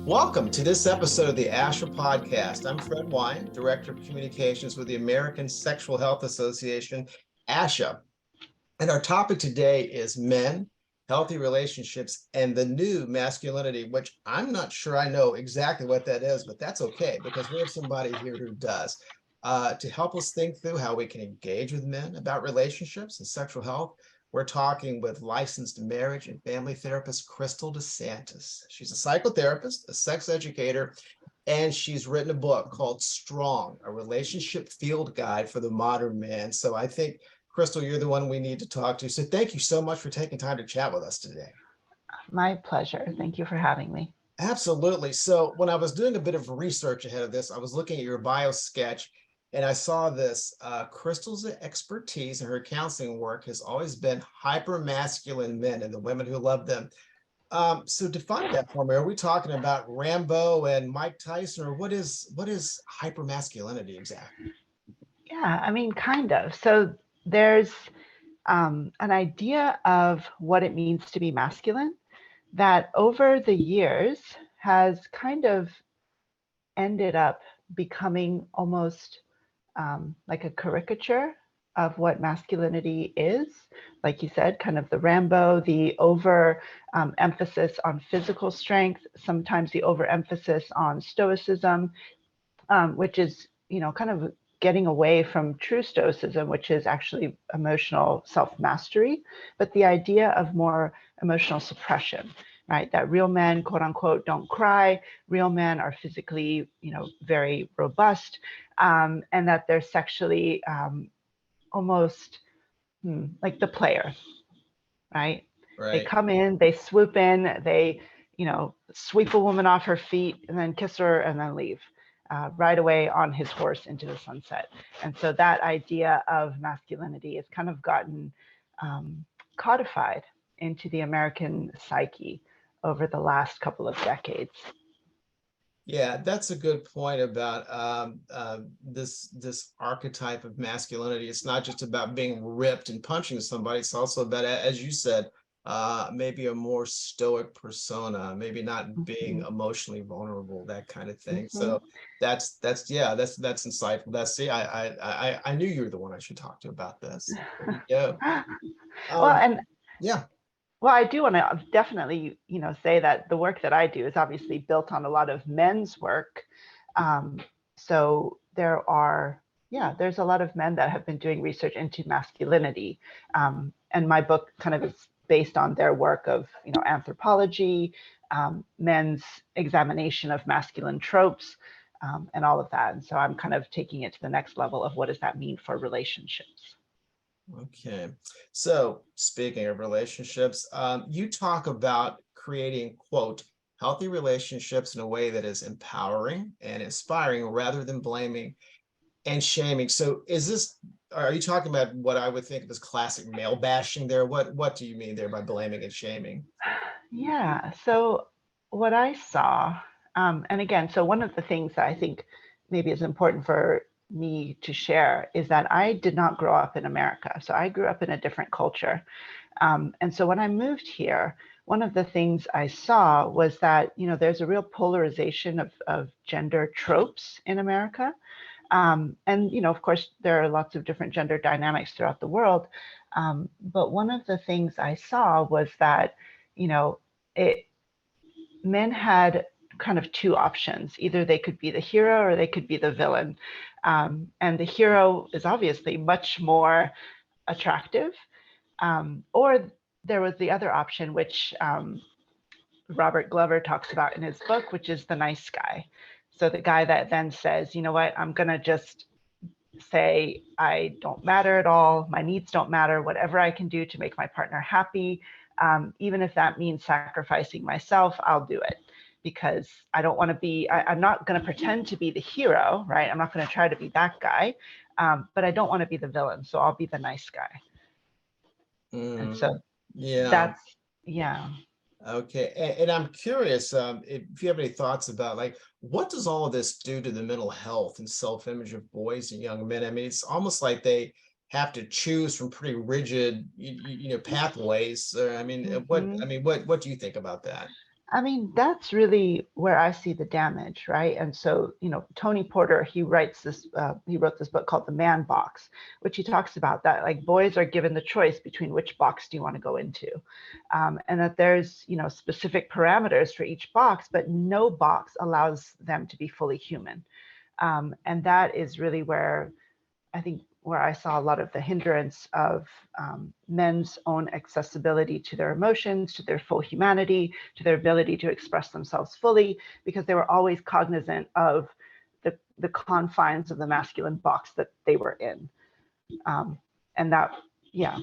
Welcome to this episode of the ASHA podcast. I'm Fred Wine, Director of Communications with the American Sexual Health Association, ASHA. And our topic today is men, healthy relationships, and the new masculinity, which I'm not sure I know exactly what that is, but that's okay because we have somebody here who does. To help us think through how we can engage with men about relationships and sexual health, we're talking with licensed marriage and family therapist Crystal DeSantis. She's a psychotherapist, a sex educator, and she's written a book called Strong, a relationship field guide for the modern man. So I think, Crystal, you're the one we need to talk to. So thank you so much for taking time to chat with us today. My pleasure. Thank you for having me. Absolutely. So when I was doing a bit of research ahead of this, I was looking at your bio sketch and I saw this. Crystal's expertise in her counseling work has always been hyper-masculine men and the women who love them. So define that for me. Are we talking about Rambo and Mike Tyson, or what is hyper-masculinity exactly? Yeah, I mean, kind of. So there's an idea of what it means to be masculine that over the years has kind of ended up becoming almost like a caricature of what masculinity is. Like you said, kind of the Rambo, the over emphasis on physical strength, sometimes the overemphasis on stoicism, which is, kind of getting away from true stoicism, which is actually emotional self-mastery, but the idea of more emotional suppression, right? That real men, quote unquote, don't cry. Real men are physically, very robust, and that they're sexually almost like the player, right? They Right. come in, they swoop in, they, sweep a woman off her feet and then kiss her and then leave. Right away on his horse into the sunset. And so that idea of masculinity has kind of gotten codified into the American psyche over the last couple of decades. Yeah, that's a good point about this archetype of masculinity. It's not just about being ripped and punching somebody. It's also about, as you said, maybe a more stoic persona, maybe not being Mm-hmm. emotionally vulnerable, that kind of thing. Mm-hmm. So that's insightful. I knew you were the one I should talk to about this. There you go. Well, Um, and yeah. well, I do want to definitely, say that the work that I do is obviously built on a lot of men's work. Um, so there's a lot of men that have been doing research into masculinity. And my book kind of is based on their work of, anthropology, men's examination of masculine tropes, and all of that. And so I'm kind of taking it to the next level of what does that mean for relationships? Okay. So speaking of relationships, you talk about creating, quote, healthy relationships in a way that is empowering and inspiring rather than blaming and shaming. So are you talking about what I would think of as classic male bashing there? What do you mean there by blaming and shaming? Yeah. So what I saw, and again, so one of the things that I think maybe is important for me to share is that I did not grow up in America. So I grew up in a different culture. And so when I moved here, one of the things I saw was that, there's a real polarization of gender tropes in America. And, of course, there are lots of different gender dynamics throughout the world. But one of the things I saw was that, you know, it, men had kind of two options. Either they could be the hero or they could be the villain. And the hero is obviously much more attractive. Or there was the other option, which Robert Glover talks about in his book, which is the nice guy. So the guy that then says, you know what, I'm going to just say I don't matter at all. My needs don't matter. Whatever I can do to make my partner happy, even if that means sacrificing myself, I'll do it because I don't want to be, I'm not going to pretend to be the hero, right? I'm not going to try to be that guy, but I don't want to be the villain. So I'll be the nice guy. And so Yeah. that's, yeah. Okay, and I'm curious if you have any thoughts about like what does all of this do to the mental health and self-image of boys and young men? I mean, it's almost like they have to choose from pretty rigid, pathways. I mean, Mm-hmm. what do you think about that? I mean, that's really where I see the damage, right? And so, Tony Porter, he wrote this book called The Man Box, which he talks about that like boys are given the choice between which box do you want to go into, and that there's, specific parameters for each box, but no box allows them to be fully human. And that is really where I think where I saw a lot of the hindrance of men's own accessibility to their emotions, to their full humanity, to their ability to express themselves fully, because they were always cognizant of the confines of the masculine box that they were in. And that, yeah.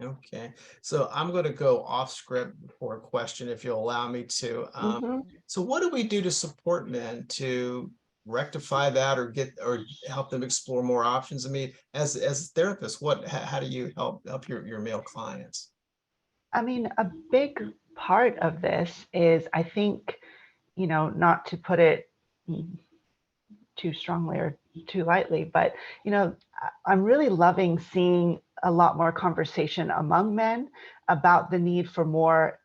Okay, so I'm going to go off script for a question, if you'll allow me to. Mm-hmm. So what do we do to support men to rectify that or help them explore more options? I mean, as therapists, how do you help your male clients? I mean, a big part of this is, I think, not to put it too strongly or too lightly, but I'm really loving seeing a lot more conversation among men about the need for more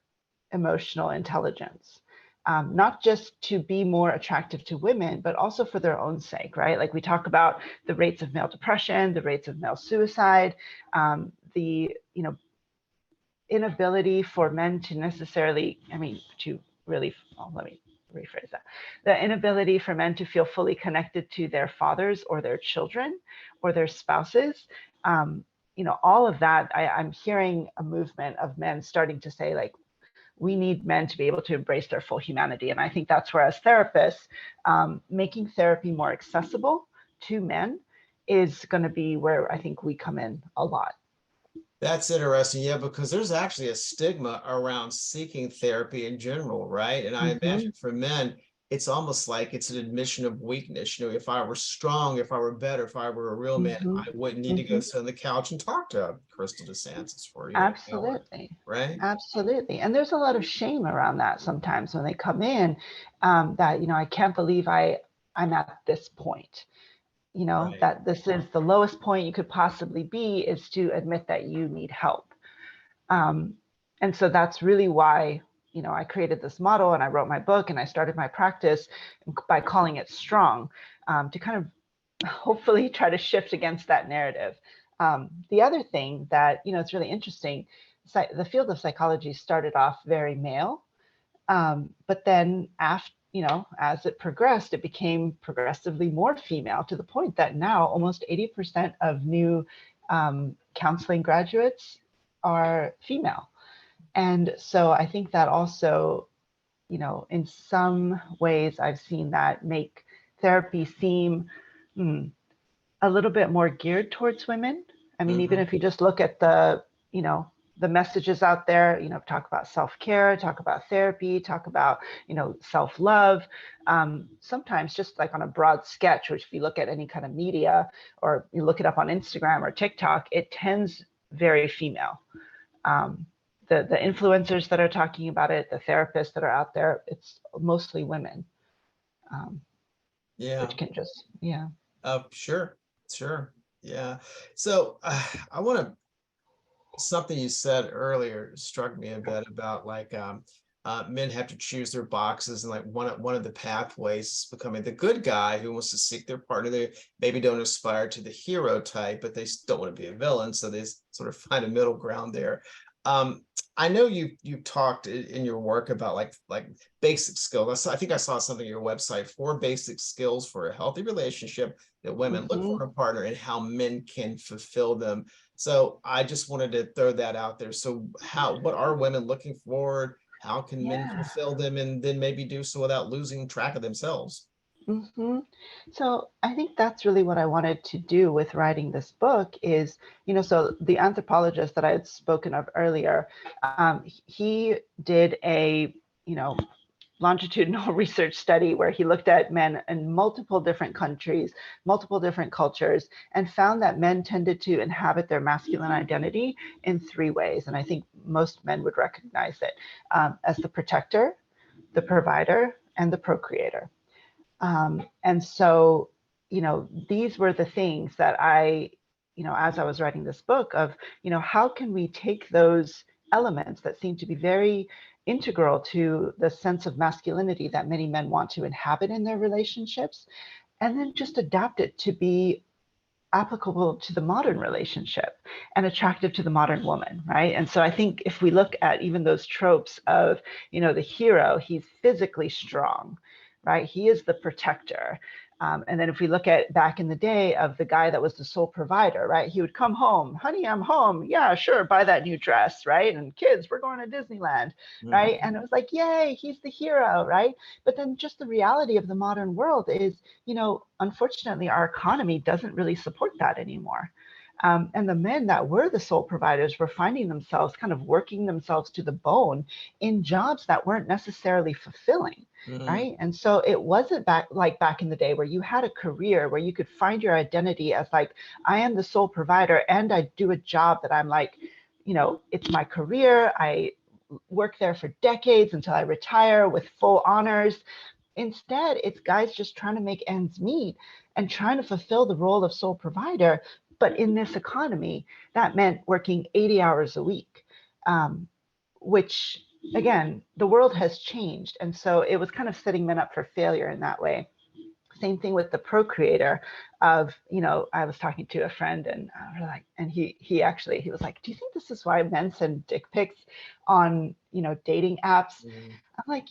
emotional intelligence. Not just to be more attractive to women, but also for their own sake, right? Like we talk about the rates of male depression, the rates of male suicide, the inability for men to necessarily, to really, let me rephrase that. The inability for men to feel fully connected to their fathers or their children or their spouses. All of that, I'm hearing a movement of men starting to say, like, we need men to be able to embrace their full humanity. And I think that's where, as therapists, making therapy more accessible to men is going to be where I think we come in a lot. That's interesting. Yeah, because there's actually a stigma around seeking therapy in general, right? And I Mm-hmm. imagine for men, it's almost like it's an admission of weakness. If I were strong, if I were better, if I were a real man, Mm-hmm. I wouldn't need to go Mm-hmm. sit on the couch and talk to Crystal DeSantis for, an hour, Absolutely. right? Absolutely. And there's a lot of shame around that sometimes when they come in, that, I can't believe I'm at this point, Right. that this is the lowest point you could possibly be, is to admit that you need help. Um, and so that's really why, I created this model and I wrote my book and I started my practice by calling it Strong, to kind of hopefully try to shift against that narrative. The other thing that, it's really interesting, the field of psychology started off very male, but then after, as it progressed, it became progressively more female, to the point that now almost 80% of new counseling graduates are female. And so I think that also, in some ways I've seen that make therapy seem a little bit more geared towards women. I mean, even Mhm. if you just look at the messages out there, talk about self-care, talk about therapy, talk about, self-love. Sometimes just like on a broad sketch, which if you look at any kind of media or you look it up on Instagram or TikTok, it tends very female. Um, the influencers that are talking about it, the therapists that are out there, it's mostly women, Yeah. which can just, yeah. Sure. Sure. Yeah. So I want to something you said earlier struck me a bit about like men have to choose their boxes, and like one of the pathways is becoming the good guy who wants to seek their partner. They maybe don't aspire to the hero type, but they don't want to be a villain, so they sort of find a middle ground there. Um, I know you've talked in your work about like basic skills. I think I saw something on your website, 4 basic skills for a healthy relationship that women look Mm-hmm. for in a partner and how men can fulfill them. So I just wanted to throw that out there. So what are women looking for? How can men Yeah. fulfill them, and then maybe do so without losing track of themselves? Hmm. So I think that's really what I wanted to do with writing this book is, so the anthropologist that I had spoken of earlier, he did a, you know, longitudinal research study where he looked at men in multiple different countries, multiple different cultures, and found that men tended to inhabit their masculine identity in 3 ways. And I think most men would recognize it, as the protector, the provider, and the procreator. And so, these were the things that as I was writing this book of, how can we take those elements that seem to be very integral to the sense of masculinity that many men want to inhabit in their relationships, and then just adapt it to be applicable to the modern relationship and attractive to the modern woman, right? And so I think if we look at even those tropes of, the hero, he's physically strong, right? He is the protector. And then if we look at back in the day of the guy that was the sole provider, right? He would come home, honey, I'm home. Yeah, sure, buy that new dress, right? And kids, we're going to Disneyland, right? And it was like, yay, he's the hero, right? But then just the reality of the modern world is, unfortunately, our economy doesn't really support that anymore. And the men that were the sole providers were finding themselves kind of working themselves to the bone in jobs that weren't necessarily fulfilling. Right. And so it wasn't back in the day where you had a career where you could find your identity as like, I am the sole provider and I do a job that I'm like, it's my career. I work there for decades until I retire with full honors. Instead, it's guys just trying to make ends meet and trying to fulfill the role of sole provider. But in this economy, that meant working 80 hours a week, which again, the world has changed. And so it was kind of setting men up for failure in that way. Same thing with the procreator of, I was talking to a friend and he was like, do you think this is why men send dick pics on, dating apps? I'm like,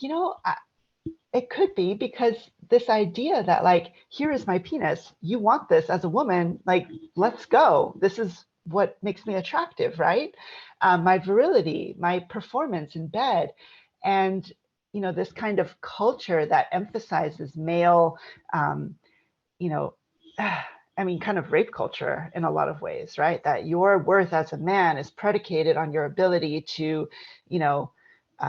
it could be because this idea that like, here is my penis, you want this as a woman, like, let's go. This is what makes me attractive, right? My virility, my performance in bed. And, this kind of culture that emphasizes male, kind of rape culture in a lot of ways, right? That your worth as a man is predicated on your ability to,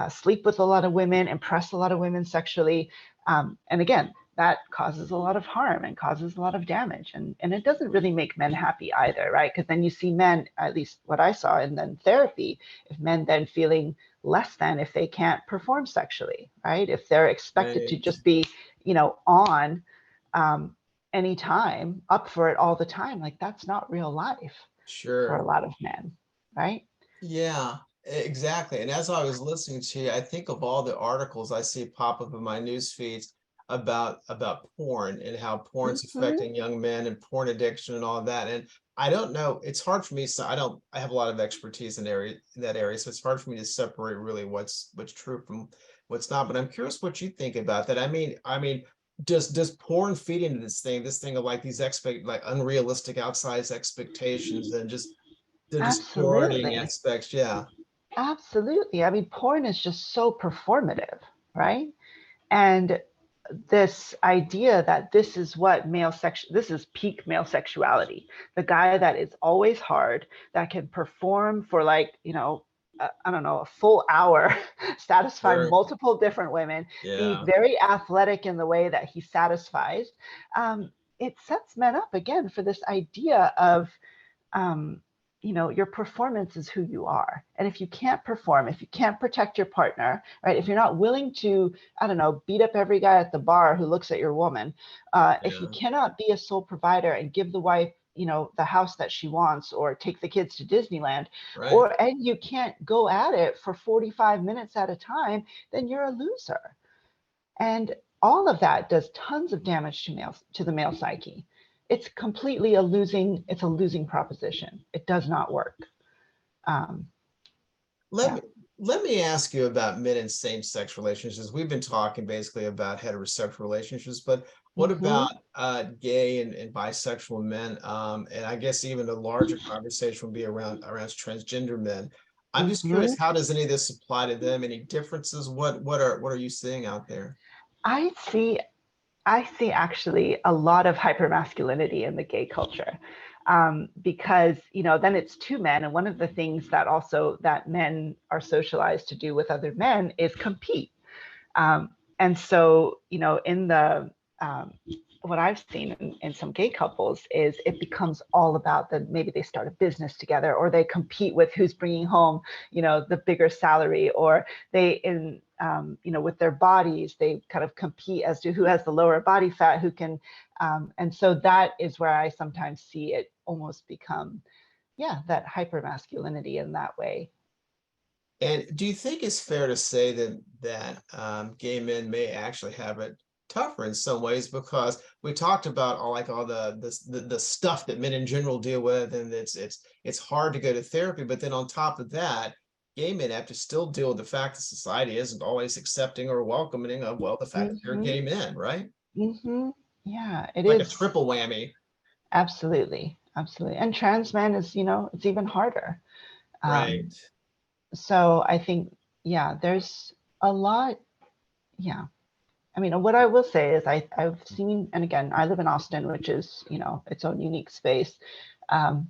sleep with a lot of women, impress a lot of women sexually. And again, that causes a lot of harm and causes a lot of damage. And it doesn't really make men happy either, right? Because then you see men, at least what I saw in then therapy, if men then feeling less than if they can't perform sexually, right? If they're expected to just be, on anytime, up for it all the time, like that's not real life for a lot of men, right? Yeah, exactly. And as I was listening to you, I think of all the articles I see pop up in my news feeds about porn and how porn's affecting young men and porn addiction and all that. And I don't know, it's hard for me. So I have a lot of expertise in that area. So it's hard for me to separate really what's true from what's not. But I'm curious what you think about that. I mean, does porn feed into this thing of like these like unrealistic outsized expectations and just the distorting Absolutely. aspects? Yeah. Absolutely. I mean, porn is just so performative, right? And this idea that this is what this is peak male sexuality. The guy that is always hard, that can perform for like, I don't know, a full hour, satisfy Sure. multiple different women, be Yeah. very athletic in the way that he satisfies. It sets men up again for this idea of, um, your performance is who you are. And if you can't perform, if you can't protect your partner, right, if you're not willing to, I don't know, beat up every guy at the bar who looks at your woman, if you cannot be a sole provider and give the wife, the house that she wants or take the kids to Disneyland, Right. and you can't go at it for 45 minutes at a time, then you're a loser. And all of that does tons of damage to the male psyche. It's completely it's a losing proposition. It does not work. Um, Let yeah. me let me ask you about mid and same-sex relationships. We've been talking basically about heterosexual relationships, but what Mm-hmm. about gay and bisexual men? And I guess even a larger conversation would be around transgender men. I'm just Mm-hmm. curious, how does any of this apply to them? Any differences? What are you seeing out there? I see I see actually a lot of hypermasculinity in the gay culture, because then it's two men, and one of the things that also that men are socialized to do with other men is compete. And so, in the what I've seen in some gay couples is it becomes all about maybe they start a business together, or they compete with who's bringing home, the bigger salary, or they with their bodies, they kind of compete as to who has the lower body fat, who can, and so that is where I sometimes see it almost become, yeah, that hyper masculinity in that way. And do you think it's fair to say that gay men may actually have it tougher in some ways because we talked about all the stuff that men in general deal with, and it's hard to go to therapy. But then on top of that, gay men have to still deal with the fact that society isn't always accepting or welcoming of the fact that you're Hmm. gay men, right? Hmm. Yeah, it Like a is. triple whammy, Absolutely. Absolutely. And trans men is, it's even harder. right? Um, so I think, yeah, there's a lot. Yeah. I mean, what I will say is I've seen, and again, I live in Austin, which is, its own unique space. Um,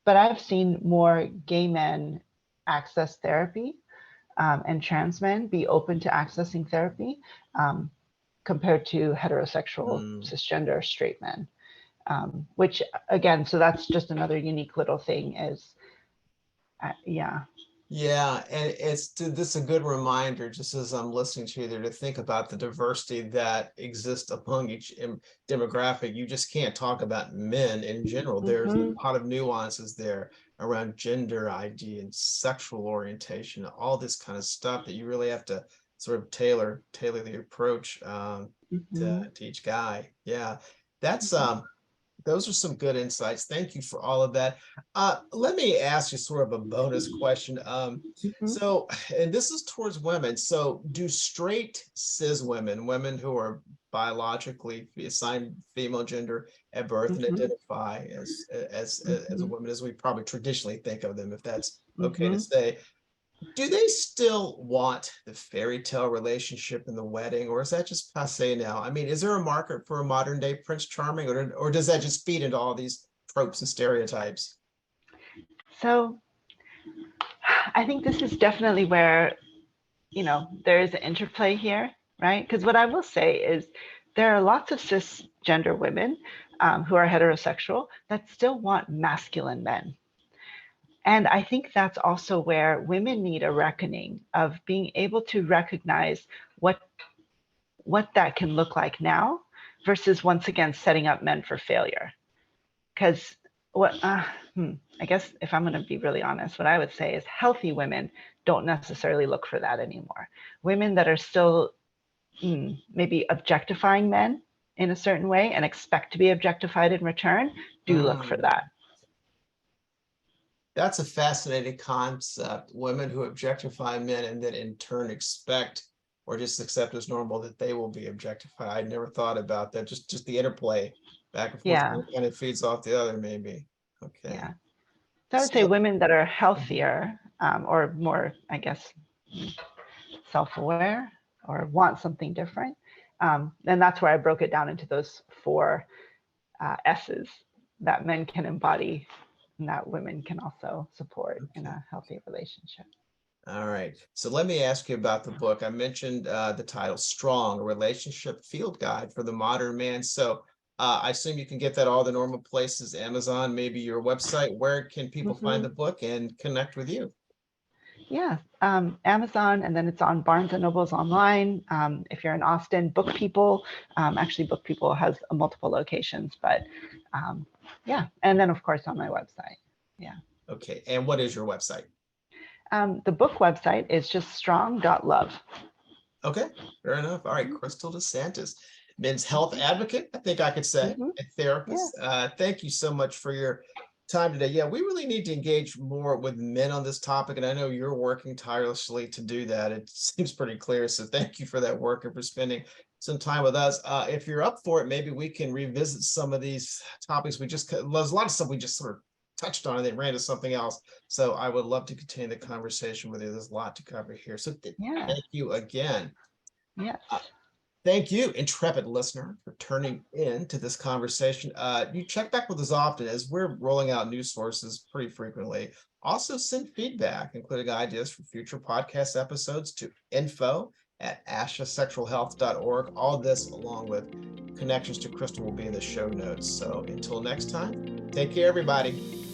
but I've seen more gay men access therapy, and trans men be open to accessing therapy, compared to heterosexual, Mm. cisgender, straight men. Which again, so that's just another unique little thing is, yeah. Yeah, and this is a good reminder, just as I'm listening to you there, to think about the diversity that exists among each demographic. You just can't talk about men in general. There's a Hmm. lot of nuances there around gender ID and sexual orientation, all this kind of stuff that you really have to sort of tailor the approach Hmm. to each guy. Yeah, that's Hmm. those are some good insights. Thank you for all of that. Let me ask you sort of a bonus question. Hmm. So, and this is towards women. So, do straight cis women, women who are biologically assigned female gender at birth and Hmm. identify as a Hmm. woman, as we probably traditionally think of them, if that's okay to Hmm. say, do they still want the fairy tale relationship in the wedding, or is that just passe now? I mean, is there a market for a modern day Prince Charming, or does that just feed into all these tropes and stereotypes? So I think this is definitely where, there is an interplay here, right? Because what I will say is there are lots of cisgender women, who are heterosexual that still want masculine men. And I think that's also where women need a reckoning of being able to recognize what what that can look like now versus once again setting up men for failure. Because what I guess if I'm going to be really honest, what I would say is healthy women don't necessarily look for that anymore. Women that are still maybe objectifying men in a certain way and expect to be objectified in return do look for Mm, that. that's a fascinating concept. Women who objectify men and then in turn expect or just accept as normal that they will be objectified. I never thought about that. Just the interplay back and forth. Yeah, One kind of feeds off the other, maybe. Okay. yeah. So I would say So, women that are mhm. healthier, or more, I guess, self-aware or want something different. And that's where I broke it down into those four S's that men can embody and that women can also support in Okay. a healthy relationship. All right. So let me ask you about the book. I mentioned the title Strong, a relationship field guide for the modern man. So I assume you can get that all the normal places, Amazon, maybe your website. Where can people find Mm-hmm. the book and connect with you? Yeah, Amazon, and then it's on Barnes and Nobles online. If you're in Austin, Book People. Actually, Book People has multiple locations, but um, yeah, and then of course on my website. Yeah. Okay. And what is your website? The book website is just strong.love. Okay. Fair enough. All right. Crystal DeSantis, men's health advocate, I think I could say, Mm-hmm. a Yeah. therapist. Thank you so much for your time today. Yeah, we really need to engage more with men on this topic, and I know you're working tirelessly to do that. It seems pretty clear. So thank you for that work and for spending some time with us. If you're up for it, maybe we can revisit some of these topics. There's a lot of stuff we just sort of touched on and then ran to something else. So I would love to continue the conversation with you. There's a lot to cover here. So Yeah. thank you again. Yes. Uh, Thank you, intrepid listener, for turning in to this conversation. You check back with us often as we're rolling out new sources pretty frequently. Also, send feedback, including ideas for future podcast episodes, to info@ashasexualhealth.org. All this, along with connections to Crystal, will be in the show notes. So until next time, take care, everybody.